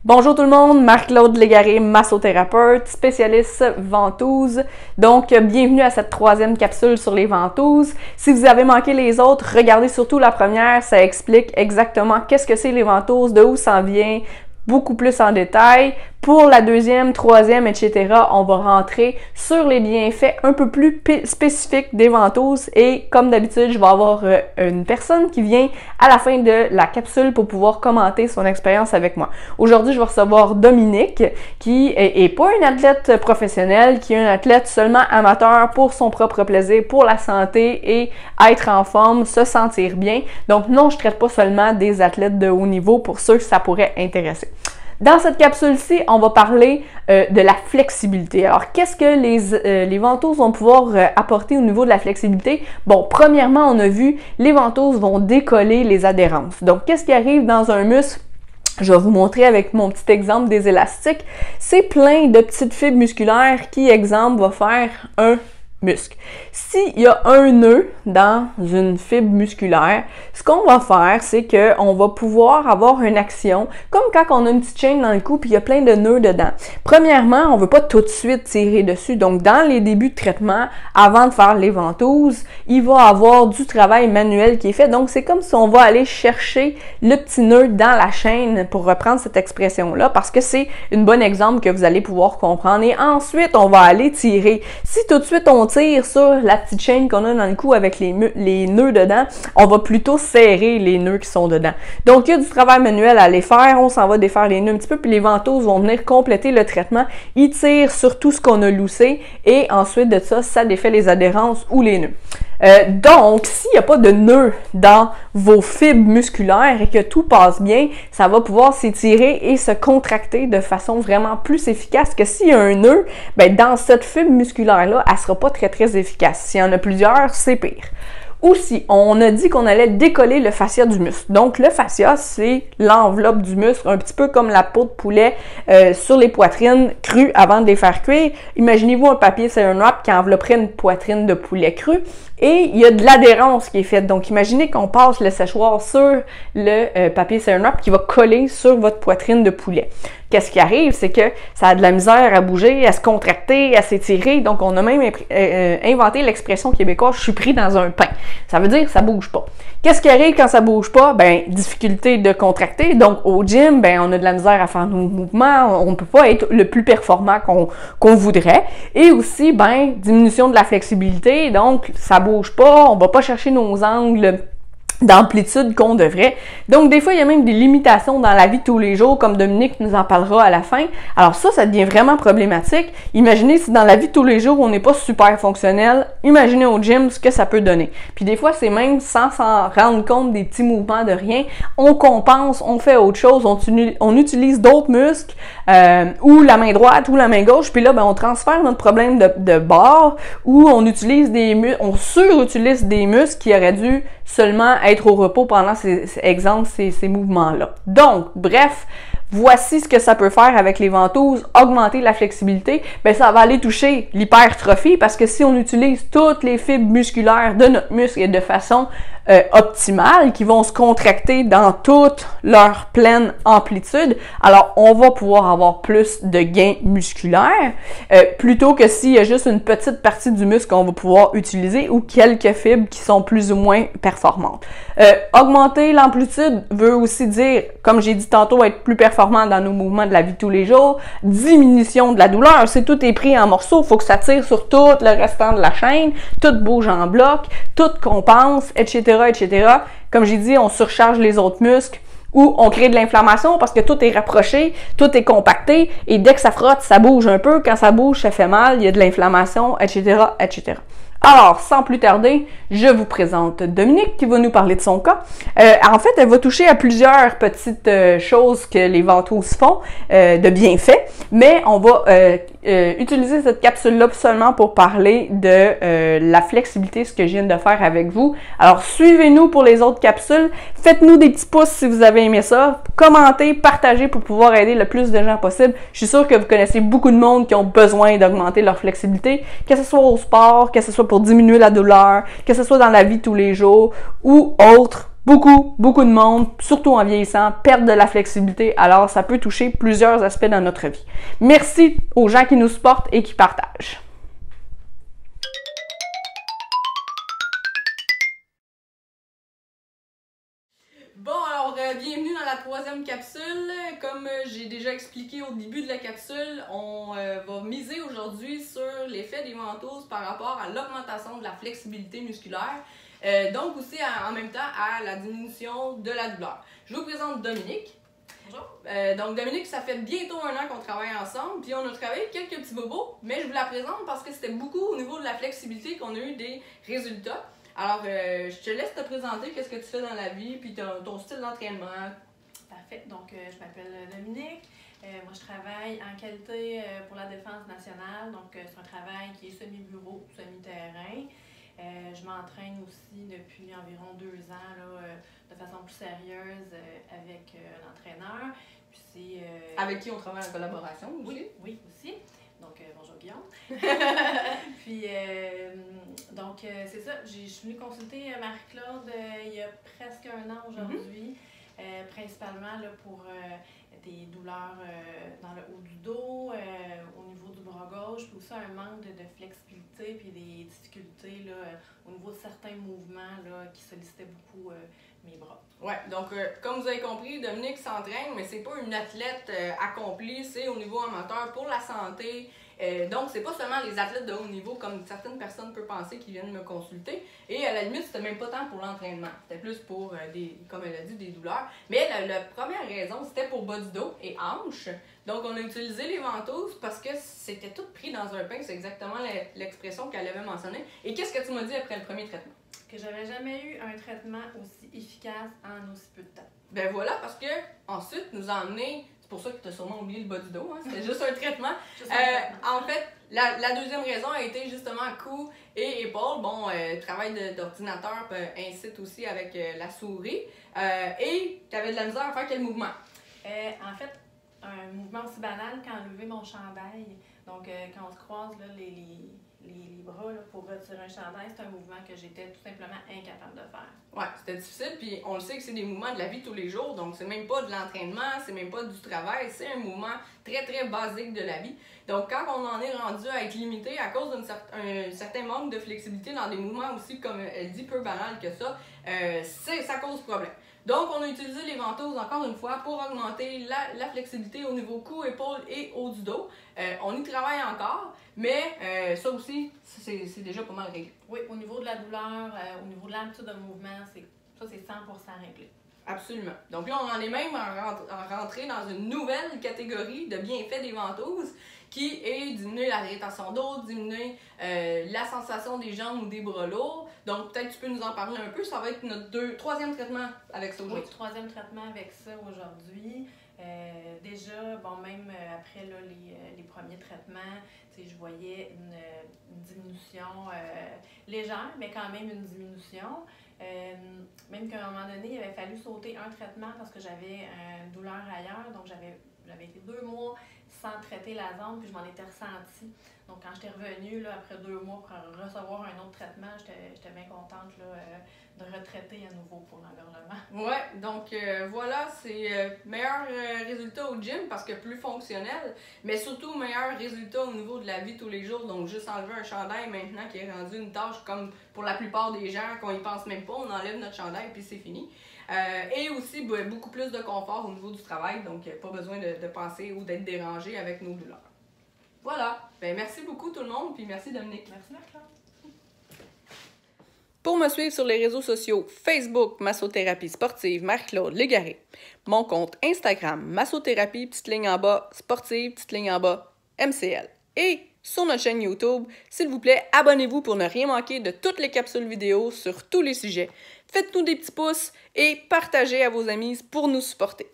Bonjour tout le monde, Marc-Claude Légaré, massothérapeute, spécialiste ventouses. Donc, bienvenue à cette troisième capsule sur les ventouses. Si vous avez manqué les autres, regardez surtout la première, ça explique exactement qu'est-ce que c'est les ventouses, de où ça vient, beaucoup plus en détail. Pour la deuxième, troisième, etc., on va rentrer sur les bienfaits un peu plus spécifiques des ventouses et comme d'habitude, je vais avoir une personne qui vient à la fin de la capsule pour pouvoir commenter son expérience avec moi. Aujourd'hui, je vais recevoir Dominique qui est pas une athlète professionnelle, qui est une athlète seulement amateur pour son propre plaisir, pour la santé et être en forme, se sentir bien. Donc non, je traite pas seulement des athlètes de haut niveau pour ceux que ça pourrait intéresser. Dans cette capsule-ci, on va parler de la flexibilité. Alors, qu'est-ce que les ventouses vont pouvoir apporter au niveau de la flexibilité? Bon, premièrement, on a vu, les ventouses vont décoller les adhérences. Donc, qu'est-ce qui arrive dans un muscle? Je vais vous montrer avec mon petit exemple des élastiques. C'est plein de petites fibres musculaires qui, exemple, va faire un muscle. S'il y a un nœud dans une fibre musculaire, ce qu'on va faire, c'est qu'on va pouvoir avoir une action, comme quand on a une petite chaîne dans le cou puis il y a plein de nœuds dedans. Premièrement, on ne veut pas tout de suite tirer dessus. Donc, dans les débuts de traitement, avant de faire les ventouses, il va y avoir du travail manuel qui est fait. Donc, c'est comme si on va aller chercher le petit nœud dans la chaîne pour reprendre cette expression-là parce que c'est un bon exemple que vous allez pouvoir comprendre. Et ensuite, on va aller tirer. Si tout de suite, on tire sur la petite chaîne qu'on a dans le cou avec les nœuds dedans, on va plutôt serrer les nœuds qui sont dedans. Donc, il y a du travail manuel à aller faire. On s'en va défaire les nœuds un petit peu, puis les ventouses vont venir compléter le traitement. Ils tirent sur tout ce qu'on a loussé et ensuite de ça, ça défait les adhérences ou les nœuds. Donc, s'il n'y a pas de nœuds dans vos fibres musculaires et que tout passe bien, ça va pouvoir s'étirer et se contracter de façon vraiment plus efficace que s'il y a un nœud, ben dans cette fibre musculaire-là, elle ne sera pas très efficace. S'il y en a plusieurs, c'est pire. Aussi, on a dit qu'on allait décoller le fascia du muscle. Donc, le fascia, c'est l'enveloppe du muscle, un petit peu comme la peau de poulet sur les poitrines crues avant de les faire cuire. Imaginez-vous un papier saran wrap qui envelopperait une poitrine de poulet cru et il y a de l'adhérence qui est faite. Donc, imaginez qu'on passe le séchoir sur le papier saran wrap qui va coller sur votre poitrine de poulet. Qu'est-ce qui arrive? C'est que ça a de la misère à bouger, à se contracter, à s'étirer. Donc, on a même inventé l'expression québécoise « je suis pris dans un pain ». Ça veut dire que ça bouge pas. Qu'est-ce qui arrive quand ça bouge pas? Ben, difficulté de contracter. Donc, au gym, ben, on a de la misère à faire nos mouvements. On ne peut pas être le plus performant qu'on voudrait. Et aussi, ben, diminution de la flexibilité. Donc, ça bouge pas. On va pas chercher nos angles d'amplitude qu'on devrait. Donc, des fois, il y a même des limitations dans la vie de tous les jours, comme Dominique nous en parlera à la fin. Alors ça devient vraiment problématique. Imaginez si dans la vie de tous les jours, on n'est pas super fonctionnel. Imaginez au gym ce que ça peut donner. Puis des fois, c'est même sans s'en rendre compte des petits mouvements de rien. On compense, on fait autre chose, on utilise d'autres muscles, ou la main droite ou la main gauche. Puis là, ben, on transfère notre problème de bord, ou on surutilise des muscles qui auraient dû seulement être au repos pendant ces mouvements-là. Donc, bref, voici ce que ça peut faire avec les ventouses, augmenter la flexibilité. Bien, ça va aller toucher l'hypertrophie parce que si on utilise toutes les fibres musculaires de notre muscle et de façon optimale, qui vont se contracter dans toute leur pleine amplitude, alors on va pouvoir avoir plus de gains musculaires plutôt que s'il y a juste une petite partie du muscle qu'on va pouvoir utiliser ou quelques fibres qui sont plus ou moins performantes. Augmenter l'amplitude veut aussi dire, comme j'ai dit tantôt, être plus performant dans nos mouvements de la vie de tous les jours, diminution de la douleur, c'est tout est pris en morceaux, il faut que ça tire sur tout le restant de la chaîne, tout bouge en bloc, tout compense, etc., etc. Comme j'ai dit, on surcharge les autres muscles ou on crée de l'inflammation parce que tout est rapproché, tout est compacté et dès que ça frotte, ça bouge un peu. Quand ça bouge, ça fait mal, il y a de l'inflammation, etc., etc. Alors, sans plus tarder, je vous présente Dominique qui va nous parler de son cas. En fait, elle va toucher à plusieurs petites choses que les ventouses font de bienfaits, mais on va utiliser cette capsule-là seulement pour parler de la flexibilité, ce que je viens de faire avec vous. Alors, suivez-nous pour les autres capsules. Faites-nous des petits pouces si vous avez aimé ça. Commentez, partagez pour pouvoir aider le plus de gens possible. Je suis sûre que vous connaissez beaucoup de monde qui ont besoin d'augmenter leur flexibilité, que ce soit au sport, que ce soit pour diminuer la douleur, que ce soit dans la vie de tous les jours ou autre. beaucoup de monde, surtout en vieillissant, perdent de la flexibilité, alors ça peut toucher plusieurs aspects dans notre vie. Merci aux gens qui nous supportent et qui partagent. Bon, alors, bienvenue dans la troisième capsule. Comme j'ai déjà expliqué au début de la capsule, on va miser aujourd'hui sur l'effet des ventouses par rapport à l'augmentation de la flexibilité musculaire. Donc aussi en même temps à la diminution de la douleur. Je vous présente Dominique. Bonjour. Donc Dominique, ça fait bientôt 1 an qu'on travaille ensemble, puis on a travaillé quelques petits bobos, mais je vous la présente parce que c'était beaucoup au niveau de la flexibilité qu'on a eu des résultats. Alors, je te laisse te présenter qu'est-ce que tu fais dans la vie, puis ton style d'entraînement. Parfait. Donc, je m'appelle Dominique. Moi, je travaille en qualité pour la Défense nationale. Donc, c'est un travail qui est semi-bureau, semi-terrain. Je m'entraîne aussi depuis environ 2 ans là, de façon plus sérieuse avec un entraîneur. Puis avec qui on travaille en collaboration aussi? Oui, aussi. Donc, bonjour Guillaume. Puis, donc, c'est ça. Je suis venue consulter Marie-Claude il y a presque 1 an aujourd'hui, principalement là, pour des douleurs dans le haut du dos, au niveau du bras gauche, puis aussi un manque de flexibilité, puis des difficultés là, au niveau de certains mouvements là, qui sollicitaient beaucoup mes bras. Ouais, donc comme vous avez compris, Dominique s'entraîne, mais c'est pas une athlète accomplie, c'est au niveau amateur pour la santé. Donc, c'est pas seulement les athlètes de haut niveau, comme certaines personnes peuvent penser qui viennent me consulter. Et à la limite, c'était même pas tant pour l'entraînement. C'était plus pour, comme elle a dit, des douleurs. Mais la première raison, c'était pour bas du dos et hanches. Donc, on a utilisé les ventouses parce que c'était tout pris dans un pain. C'est exactement l'expression qu'elle avait mentionnée. Et qu'est-ce que tu m'as dit après le premier traitement? Que j'avais jamais eu un traitement aussi efficace en aussi peu de temps. Ben voilà, parce que ensuite, nous a emmené. C'est pour ça que tu as sûrement oublié le bas du dos, hein? C'était juste un traitement. En fait, la deuxième raison a été justement cou et épaules. Bon, travail d'ordinateur incite aussi avec la souris. Et tu avais de la misère à faire quel mouvement? En fait, un mouvement aussi banal qu'enlever mon chandail. Donc, quand on se croise là, les bras là, pour retirer un chandail, c'est un mouvement que j'étais tout simplement incapable de faire. Ouais, c'était difficile, puis on le sait que c'est des mouvements de la vie de tous les jours, donc c'est même pas de l'entraînement, c'est même pas du travail, c'est un mouvement très basique de la vie. Donc quand on en est rendu à être limité à cause d'un certain manque de flexibilité dans des mouvements aussi, comme elle dit, peu banal que ça, ça cause problème. Donc, on a utilisé les ventouses, encore une fois, pour augmenter la flexibilité au niveau cou, épaule et haut du dos. On y travaille encore, mais ça aussi, c'est déjà pas mal réglé. Oui, au niveau de la douleur, au niveau de l'amplitude de mouvement, c'est 100% réglé. Absolument. Donc là, on en est même rentré dans une nouvelle catégorie de bienfaits des ventouses qui est diminuer la rétention d'eau, diminuer la sensation des jambes ou des bras lourds. Donc peut-être tu peux nous en parler un peu. Ça va être notre troisième traitement avec ça aujourd'hui. Oui, 3e traitement avec ça aujourd'hui. Déjà, bon, même après là, les premiers traitements, je voyais une diminution légère, mais quand même une diminution. Même qu'à un moment donné, il avait fallu sauter un traitement parce que j'avais une douleur ailleurs. Donc, j'avais été 2 mois sans traiter la zone, puis je m'en étais ressentie. Donc, quand j'étais revenue là, après 2 mois pour recevoir un autre traitement, j'étais bien contente là, de retraiter à nouveau pour l'engorgement. Ouais, donc voilà, c'est meilleur résultat au gym parce que plus fonctionnel, mais surtout meilleur résultat au niveau de la vie tous les jours. Donc, juste enlever un chandail maintenant qui est rendu une tâche comme pour la plupart des gens qu'on y pense même pas, on enlève notre chandail puis c'est fini. Et aussi beaucoup plus de confort au niveau du travail, donc pas besoin de penser ou d'être dérangé avec nos douleurs. Voilà, ben merci beaucoup tout le monde, puis merci Dominique. Merci Marie-Claude. Pour me suivre sur les réseaux sociaux, Facebook, Massothérapie sportive, Marie-Claude Légaré. Mon compte Instagram, Massothérapie, petite ligne en bas, sportive, petite ligne en bas, MCL. Et sur notre chaîne YouTube, s'il vous plaît, abonnez-vous pour ne rien manquer de toutes les capsules vidéo sur tous les sujets. Faites-nous des petits pouces et partagez à vos amis pour nous supporter.